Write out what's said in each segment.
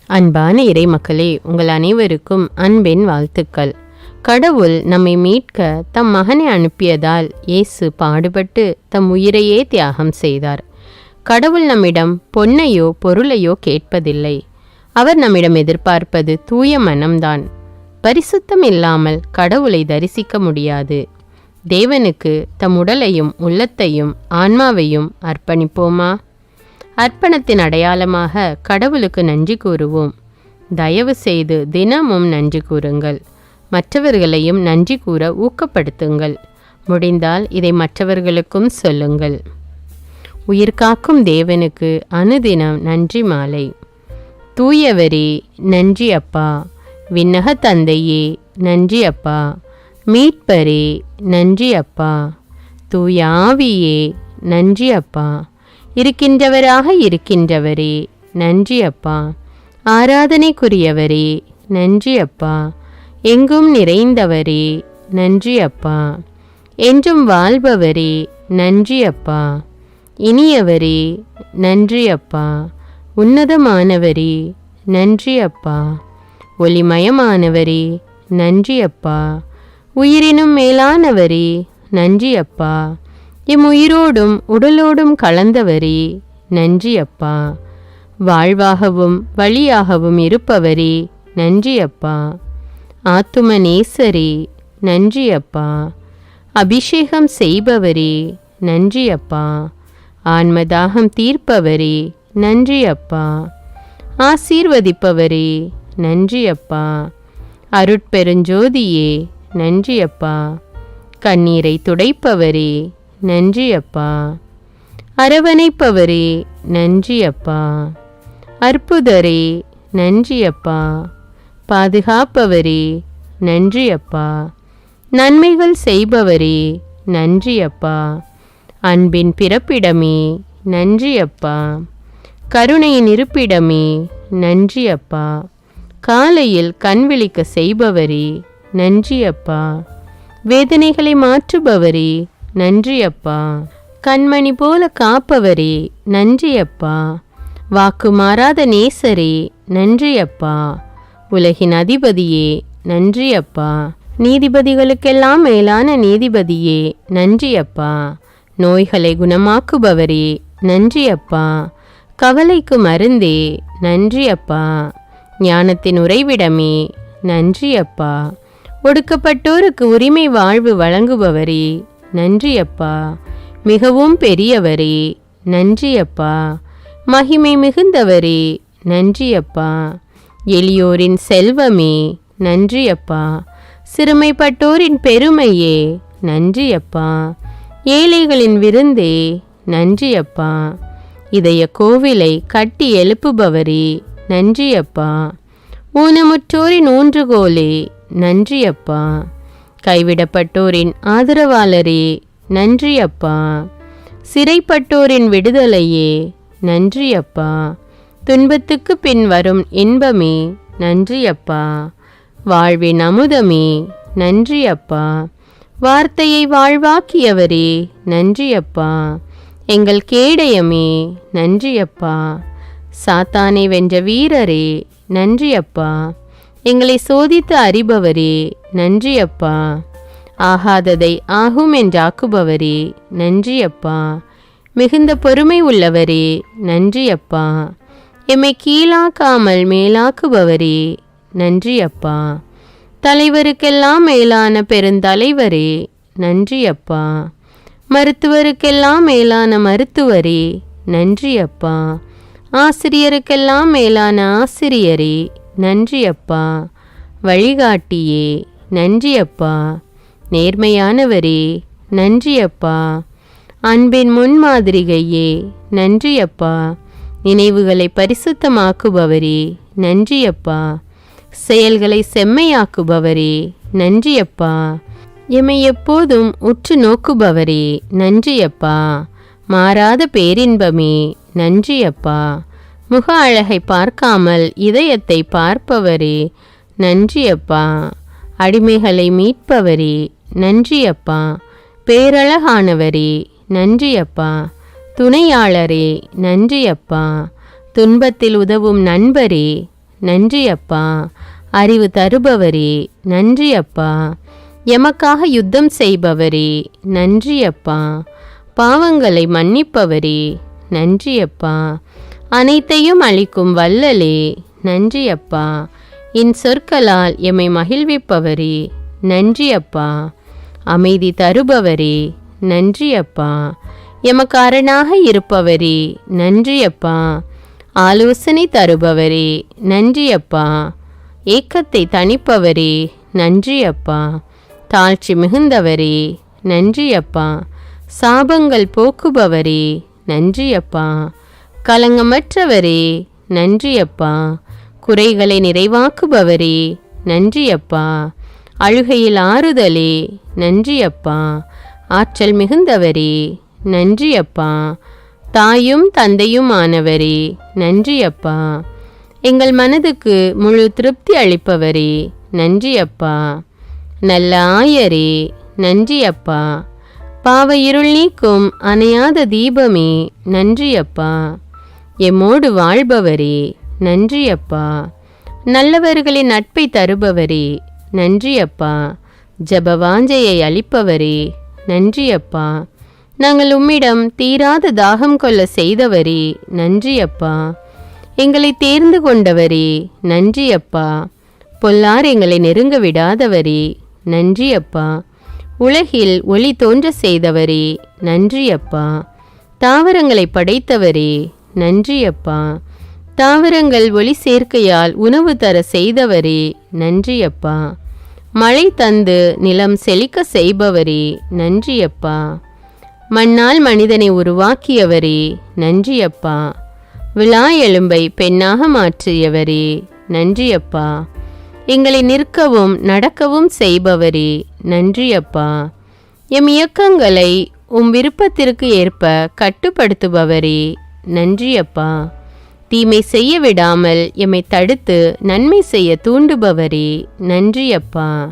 அன்பான இறைமக்களே, உங்கள் அனைவருக்கும் அன்பின் வாழ்த்துக்கள். கடவுள் நம்மை மீட்க தம் மகனை அனுப்பியதால் இயேசு பாடுபட்டு தம் உயிரையே தியாகம் செய்தார். கடவுள் நம்மிடம் பொன்னையோ பொருளையோ கேட்பதில்லை. அவர் நம்மிடம் எதிர்பார்ப்பது தூய மனம்தான். பரிசுத்தம் இல்லாமல் கடவுளை தரிசிக்க முடியாது. தேவனுக்கு தம் உடலையும் உள்ளத்தையும் ஆன்மாவையும் அர்ப்பணிப்போமா? அர்ப்பணத்தின் அடையாளமாக கடவுளுக்கு நன்றி கூறுவோம். தயவு செய்து தினமும் நன்றி கூறுங்கள். மற்றவர்களையும் நன்றி கூற ஊக்கப்படுத்துங்கள். முடிந்தால் இதை மற்றவர்களுக்கும் சொல்லுங்கள். உயிர்காக்கும் தேவனுக்கு அனுதினம் நன்றி மாலை. தூயவரே நன்றி அப்பா. விண்ணக தந்தையே நன்றி அப்பா. மீட்பரே நன்றி அப்பா. தூய ஆவியே நன்றி அப்பா. இருக்கின்றவராக இருக்கின்றவரே நன்றி அப்பா. ஆராதனைக்குரியவரே நன்றி அப்பா. எங்கும் நிறைந்தவரே நன்றி அப்பா. என்றும் வாழ்பவரே நன்றி அப்பா. இனியவரே நன்றி அப்பா. உன்னதமானவரே நன்றி அப்பா. ஒளிமயமானவரே நன்றி அப்பா. உயிரினும் மேலானவரே நன்றி அப்பா. எம் உயிரோடும் உடலோடும் கலந்தவரே நன்றி அப்பா. வாழ்வாகவும் வழியாகவும் இருப்பவரே நன்றி அப்பா. ஆத்தும நேசரே நன்றி அப்பா. அபிஷேகம் செய்பவரே நன்றி அப்பா. ஆன்மதாகம் தீர்ப்பவரே நன்றி அப்பா. ஆசீர்வதிப்பவரே நன்றி அப்பா. அருட்பெருஞ்சோதியே நன்றி அப்பா. கண்ணீரை துடைப்பவரே நன்றி அப்பா. அரவணைப்பவரே நன்றி அப்பா. அற்புதரே நன்றி அப்பா. பாதுகாப்பவரே நன்றி அப்பா. நன்மைகள் செய்பவரே நன்றி அப்பா. அன்பின் பிறப்பிடமே நன்றி அப்பா. கருணையின் இருப்பிடமே நன்றி அப்பா. காலையில் கண் விழிக்க செய்பவரே நன்றி அப்பா. வேதனைகளை மாற்றுபவரே நன்றி அப்பா. கண்மணி போல காப்பவரே நன்றி அப்பா. வாக்கு மாறாத நேசரே நன்றி அப்பா. உலகின் அதிபதியே நன்றி அப்பா. நீதிபதிகளுக்கெல்லாம் மேலான நீதிபதியே நன்றி அப்பா. நோய்களை குணமாக்குபவரே நன்றி அப்பா. கவலைக்கு மருந்தே நன்றி அப்பா. ஞானத்தின் உறைவிடமே நன்றி அப்பா. ஒடுக்கப்பட்டோருக்கு உரிமை வாழ்வு வழங்குபவரே நன்றி அப்பா. மிகவும் பெரியவரே நன்றி அப்பா. மகிமை மிகுந்தவரே நன்றி அப்பா. எளியோரின் செல்வமே நன்றி அப்பா. சிறுமைப்பட்டோரின் பெருமையே நன்றி அப்பா. ஏழைகளின் விருந்தே நன்றி அப்பா. இதய கோவிலை கட்டி எழுப்புபவரே நன்றி அப்பா. ஊனமுற்றோரின் ஊன்றுகோலே நன்றி அப்பா. கைவிடப்பட்டோரின் ஆதரவாளரே நன்றி அப்பா. சிறைப்பட்டோரின் விடுதலையே நன்றி அப்பா. துன்பத்துக்கு பின் வரும் இன்பமே நன்றி அப்பா. வாழ்வின் அமுதமே நன்றி அப்பா. வார்த்தையை வாழ்வாக்கியவரே நன்றி அப்பா. எங்கள் கேடயமே நன்றி அப்பா. சாத்தானை வென்ற வீரரே நன்றி அப்பா. எங்களை சோதித்து அறிபவரே நன்றி அப்பா. ஆகாததை ஆகும் என்றாக்குபவரே நன்றி அப்பா. மிகுந்த பொறுமை உள்ளவரே நன்றி அப்பா. எம்மை கீழாக்காமல் மேலாக்குபவரே நன்றி அப்பா. தலைவருக்கெல்லாம் மேலான பெருந்தலைவரே நன்றி அப்பா. மருத்துவருக்கெல்லாம் மேலான மருத்துவரே நன்றி அப்பா. ஆசிரியருக்கெல்லாம் மேலான ஆசிரியரே நன்றி அப்பா. வழிகாட்டியே நன்றி அப்பா. நேர்மையானவரே நன்றி அப்பா. அன்பின் முன்மாதிரிகையே நன்றி அப்பா. நினைவுகளை பரிசுத்தமாக்குபவரே நன்றி அப்பா. செயல்களை செம்மையாக்குபவரே நன்றி அப்பா. எம்மை எப்போதும் உற்று நோக்குபவரே நன்றி அப்பா. மாறாத பேரின்பமே நன்றி அப்பா. முக அழகை பார்க்காமல் இதயத்தை பார்ப்பவரே நன்றி அப்பா. அடிமைகளை மீட்பவரே நன்றி அப்பா. பேரழகானவரே நன்றி அப்பா. துணையாளரே நன்றி அப்பா. துன்பத்தில் உதவும் நண்பரே நன்றி அப்பா. அறிவு தருபவரே நன்றி அப்பா. எமக்காக யுத்தம் செய்பவரே நன்றி அப்பா. பாவங்களை மன்னிப்பவரே நன்றி அப்பா. அனைத்தையும் அளிக்கும் வல்லலே நன்றி அப்பா. என் சொற்களால் எம்மை மகிழ்விப்பவரே நன்றி அப்பா. அமைதி தருபவரே நன்றி அப்பா. எமக்கு அரணாக இருப்பவரே நன்றி அப்பா. ஆலோசனை தருபவரே நன்றி அப்பா. ஏக்கத்தை தணிப்பவரே நன்றி அப்பா. தாழ்ச்சி மிகுந்தவரே நன்றி அப்பா. சாபங்கள் போக்குபவரே நன்றி அப்பா. கலங்கமற்றவரே நன்றி அப்பா. குறைகளை நிறைவாக்குபவரே நன்றி அப்பா. அழுகையில் ஆறுதலே நன்றி அப்பா. ஆற்றல் மிகுந்தவரே நன்றி அப்பா. தாயும் தந்தையும் ஆனவரே நன்றி அப்பா. எங்கள் மனதுக்கு முழு திருப்தி அளிப்பவரே நன்றி அப்பா. நல்ல ஆயரே நன்றி அப்பா. பாவ இருள் நீக்கும் அணையாத தீபமே நன்றி அப்பா. எம்மோடு வாழ்பவரே நன்றி அப்பா. நல்லவர்களின் நட்பை தருபவரே நன்றி அப்பா. ஜபவாஞ்சையை அளிப்பவரே நன்றி அப்பா. நாங்கள் உம்மிடம் தீராத தாகம் கொள்ள செய்தவரே நன்றி அப்பா. எங்களை தேர்ந்து கொண்டவரே நன்றி அப்பா. பொல்லார் எங்களை நெருங்க விடாதவரே நன்றி அப்பா. உலகில் ஒளி தோன்ற செய்தவரே நன்றி அப்பா. தாவரங்களை படைத்தவரே நன்றி அப்பா. தாவரங்கள் ஒளி சேர்க்கையால் உணவு தர செய்தவரே நன்றி அப்பா. மழை தந்து நிலம் செழிக்க செய்பவரே நன்றி அப்பா. மண்ணால் மனிதனை உருவாக்கியவரே நன்றி அப்பா. விழா எலும்பை பெண்ணாக மாற்றியவரே நன்றி அப்பா. எங்களை நிற்கவும் நடக்கவும் செய்பவரே நன்றி அப்பா. எம் இயக்கங்களை உம் விருப்பத்திற்கு ஏற்ப கட்டுப்படுத்துபவரே நன்றி அப்பா. தீமை செய்ய விடாமல் எம்மை தடுத்து நன்மை செய்ய தூண்டுபவரே நன்றி அப்பா.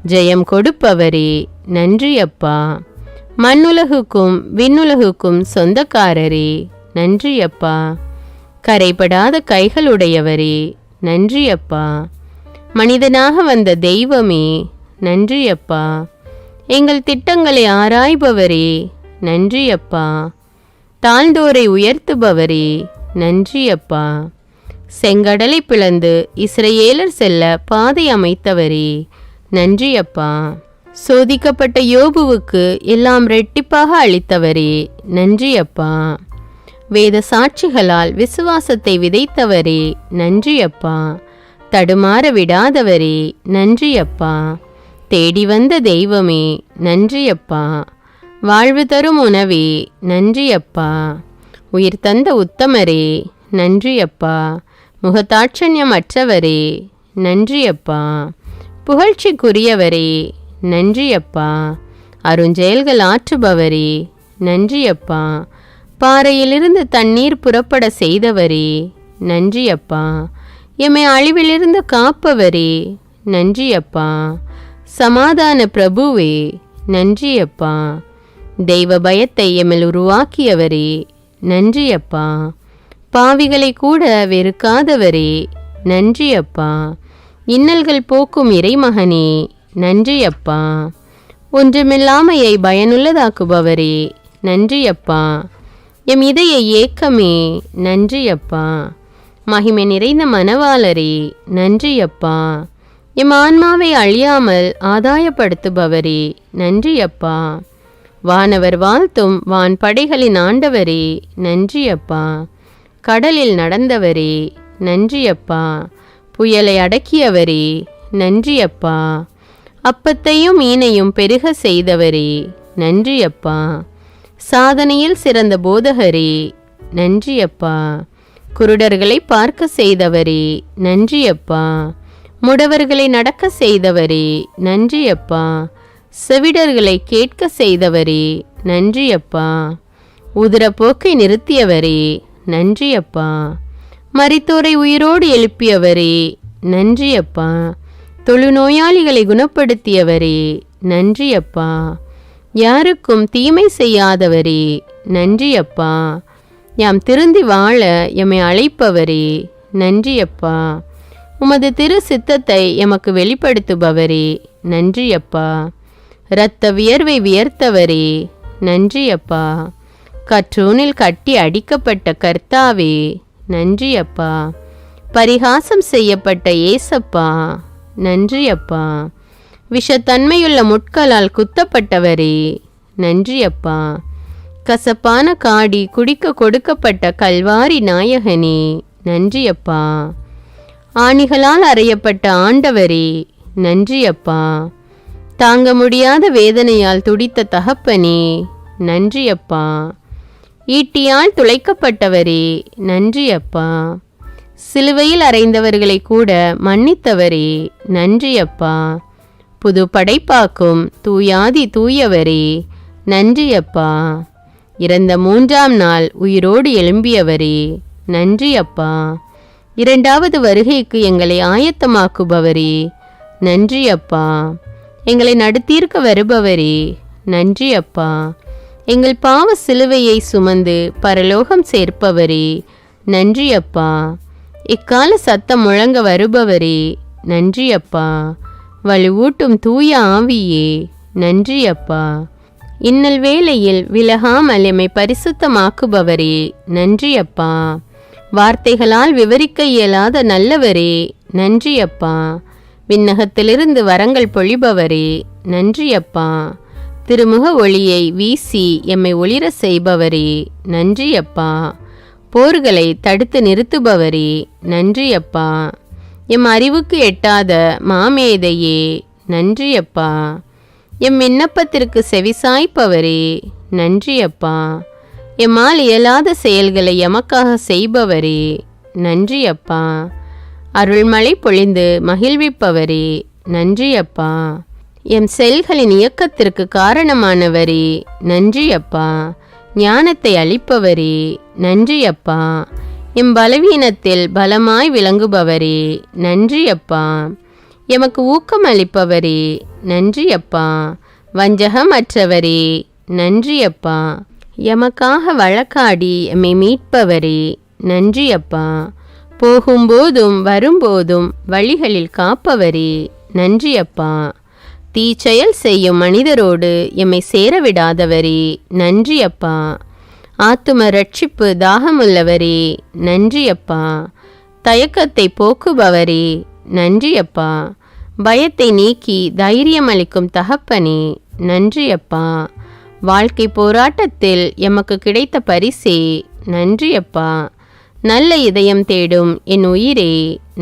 ஜெயம் கொடுப்பவரே நன்றி அப்பா. மண்ணுலகுக்கும் விண்ணுலகுக்கும் சொந்தக்காரரே நன்றி அப்பா. கரைபடாத கைகளுடையவரே நன்றி அப்பா. மனிதனாக வந்த தெய்வமே நன்றி அப்பா. எங்கள் திட்டங்களை ஆராய்பவரே நன்றி அப்பா. தாழ்ந்தோரை உயர்த்துபவரே நன்றி அப்பா. செங்கடலை பிளந்து இஸ்ரவேலர் செல்ல பாதை அமைத்தவரே நன்றி அப்பா. சோதிக்கப்பட்ட யோபுவுக்கு எல்லாம் ரெட்டிப்பாக அளித்தவரே நன்றி அப்பா. வேத சாட்சிகளால் விசுவாசத்தை விதைத்தவரே நன்றி அப்பா. தடுமாற விடாதவரே நன்றி அப்பா. தேடி வந்த தெய்வமே நன்றி அப்பா. வாழ்வு தரும் உணவே நன்றி அப்பா. உயிர் தந்த உத்தமரே நன்றி அப்பா. முகதாட்சண்யமற்றவரே நன்றி அப்பா. புகழ்ச்சிக்குரியவரே நன்றி அப்பா. அருஞ்செயல்கள் ஆற்றுபவரே நன்றி அப்பா. பாறையிலிருந்து தண்ணீர் புறப்பட செய்தவரே நன்றி அப்பா. எம்மை அழிவிலிருந்து காப்பவரே நன்றி அப்பா. சமாதான பிரபுவே நன்றி அப்பா. தெய்வ பயத்தை எம்மில் உருவாக்கியவரே நன்றி அப்பா. பாவிகளை கூட வெறுக்காதவரே நன்றி அப்பா. இன்னல்கள் போக்கும் இறைமகனே நன்றி அப்பா. ஒன்றுமில்லாமையை பயனுள்ளதாக்குபவரே நன்றி அப்பா. எம் இதய ஏக்கமே நன்றி அப்பா. மகிமை நிறைந்த மனவாளரே நன்றி அப்பா. எம் ஆன்மாவை அழியாமல் ஆதாயப்படுத்துபவரே நன்றி அப்பா. வானவர் வாழ்த்தும் வான் படைகளின் ஆண்டவரே நன்றி அப்பா. கடலில் நடந்தவரே நன்றி அப்பா. புயலை அடக்கியவரே நன்றி அப்பா. அப்பத்தையும் மீனையும் பெருக செய்தவரே நன்றி அப்பா. சாதனையில் சிறந்த போதகரே நன்றி அப்பா. குருடர்களை பார்க்க செய்தவரே நன்றி அப்பா. முடவர்களை நடக்க செய்தவரே நன்றி அப்பா. செவிடர்களை கேட்க செய்தவரே நன்றி அப்பா. உதிரப்போக்கை நிறுத்தியவரே நன்றி அப்பா. மரித்தோரை உயிரோடு எழுப்பியவரே நன்றி அப்பா. தொழுநோயாளிகளை குணப்படுத்தியவரே நன்றி அப்பா. யாருக்கும் தீமை செய்யாதவரே நன்றி அப்பா. யாம் திருந்தி வாழ எம்மை அழைப்பவரே நன்றி அப்பா. உமது திரு சித்தத்தை எமக்கு வெளிப்படுத்துபவரே, நன்றியப்பா. இரத்த வியர்வை வியர்த்தவரே, நன்றியப்பா. கற்றூனில் கட்டி அடிக்கப்பட்ட கர்த்தாவே, நன்றியப்பா. பரிகாசம் செய்யப்பட்ட ஏசப்பா, நன்றியப்பா. விஷத்தன்மையுள்ள முட்களால் குத்தப்பட்டவரே, நன்றியப்பா. கசப்பான காடி குடிக்க கொடுக்கப்பட்ட கல்வாரி நாயகனே, நன்றியப்பா. ஆணிகளால் அறையப்பட்ட ஆண்டவரே, நன்றியப்பா. தாங்க முடியாத வேதனையால் துடித்த தகப்பனே, நன்றியப்பா. ஈட்டியால் துளைக்கப்பட்டவரே, நன்றியப்பா. சிலுவையில் அறைந்தவர்களை கூட மன்னித்தவரே, நன்றியப்பா. புது படைப்பாக்கும் தூயாதி தூயவரே, நன்றியப்பா. இறந்த 3ஆம் நாள் உயிரோடு எழும்பியவரே, நன்றியப்பா. 2வது வருகைக்கு எங்களை ஆயத்தமாக்குபவரே, நன்றியப்பா. எங்களை நடுத்தீர்க்க வருபவரே, நன்றியப்பா. எங்கள் பாவ சிலுவையை சுமந்து பரலோகம் சேர்ப்பவரே, நன்றியப்பா. இக்கால சத்தம் முழங்க வருபவரே, நன்றியப்பா. வலுவூட்டும் தூய ஆவியே, நன்றியப்பா. இன்னல் வேளையில் விலகாமல் எம்மை பரிசுத்தமாக்குபவரே, நன்றியப்பா. வார்த்தைகளால் விவரிக்க இயலாத நல்லவரே, நன்றியப்பா. விண்ணகத்திலிருந்து வரங்கள் பொழிபவரே, நன்றியப்பா. திருமுக ஒளியை வீசி எம்மை ஒளிர செய்பவரே, நன்றியப்பா. போர்களை தடுத்து நிறுத்துபவரே, நன்றியப்பா. எம் அறிவுக்கு எட்டாத மாமேதையே, நன்றியப்பா. எம் விண்ணப்பத்திற்கு செவிசாய்ப்பவரே, நன்றியப்பா. எம்மால் இயலாத செயல்களை எமக்காக செய்பவரே, நன்றியப்பா. அருள்மழை பொழிந்து மகிழ்விப்பவரே, நன்றியப்பா. எம் செல்களின் இயக்கத்திற்கு காரணமானவரே, நன்றியப்பா. ஞானத்தை அளிப்பவரே, நன்றியப்பா. எம் பலவீனத்தில் பலமாய் விளங்குபவரே, நன்றியப்பா. எமக்கு ஊக்கம் அளிப்பவரே, நன்றியப்பா. வஞ்சகம் அற்றவரே, நன்றியப்பா. எமக்காக வழக்காடி எம்மை மீட்பவரே, நன்றியப்பா. போகும்போதும் வரும்போதும் வழிகளில் காப்பவரே, நன்றியப்பா. தீச்செயல் செய்யும் மனிதரோடு எம்மை சேரவிடாதவரே, நன்றியப்பா. ஆத்தும ரட்சிப்பு தாகமுள்ளவரே, நன்றியப்பா. தயக்கத்தை போக்குபவரே, நன்றியப்பா. பயத்தை நீக்கி தைரியமளிக்கும் தகப்பனே, நன்றியப்பா. வாழ்க்கை போராட்டத்தில் எமக்கு கிடைத்த பரிசே, நன்றியப்பா. நல்ல இதயம் தேடும் என் உயிரே,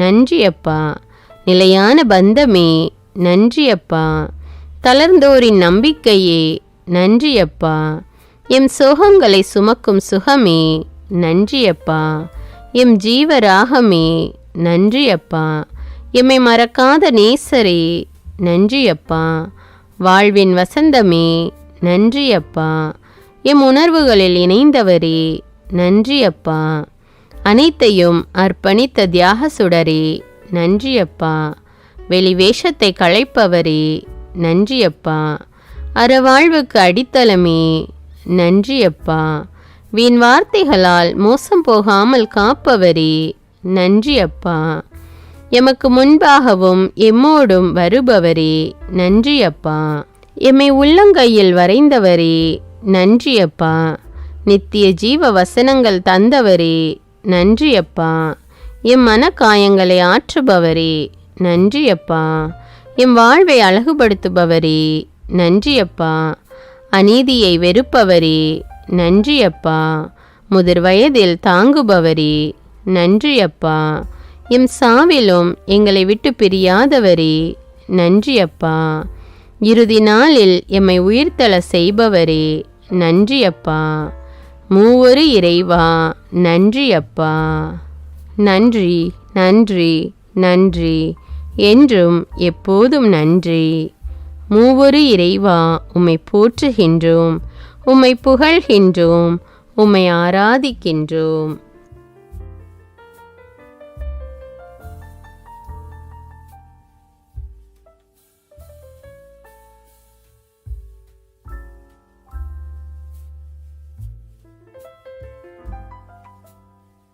நன்றியப்பா. நிலையான பந்தமே, நன்றியப்பா. தளர்ந்தோரின் நம்பிக்கையே, நன்றியப்பா. எம் சோகங்களை சுமக்கும் சுகமே, நன்றியப்பா. எம் ஜீவராகமே, நன்றியப்பா. எம்மை மறக்காத நேசரே, நன்றியப்பா. வாழ்வின் வசந்தமே, நன்றியப்பா. எம் உணர்வுகளில் இணைந்தவரே, நன்றியப்பா. அனைத்தையும் அர்ப்பணித்த தியாக சுடரே, நன்றியப்பா. வெளிவேஷத்தை களைப்பவரே, நன்றியப்பா. அறவாழ்வுக்கு அடித்தளமே, நன்றியப்பா. வீண் வார்த்தைகளால் மோசம் போகாமல் காப்பவரே, நன்றியப்பா. எமக்கு முன்பாகவும் எம்மோடும் வருபவரே, நன்றியப்பா. எம்மை உள்ளங்கையில் வரைந்தவரே, நன்றியப்பா. நித்திய ஜீவ வசனங்கள் தந்தவரே, நன்றியப்பா. எம் மனக்காயங்களை ஆற்றுபவரே, நன்றியப்பா. எம் வாழ்வை அழகுபடுத்துபவரே, நன்றியப்பா. அநீதியை வெறுப்பவரே, நன்றியப்பா. முதிர் வயதில் தாங்குபவரே, நன்றியப்பா. எம் சாவிலும் எங்களை விட்டு பிரியாதவரே, நன்றியப்பா. இறுதி நாளில் எம்மை உயிர்த்தெழ செய்பவரே, நன்றியப்பா. மூவொரு இறைவா, நன்றியப்பா. நன்றி, நன்றி, நன்றி. என்றும் எப்போதும் நன்றி. மூவொரு இறைவா, உம்மை போற்றுகின்றோம், உம்மை புகழ்கின்றோம், உம்மை ஆராதிக்கின்றோம்.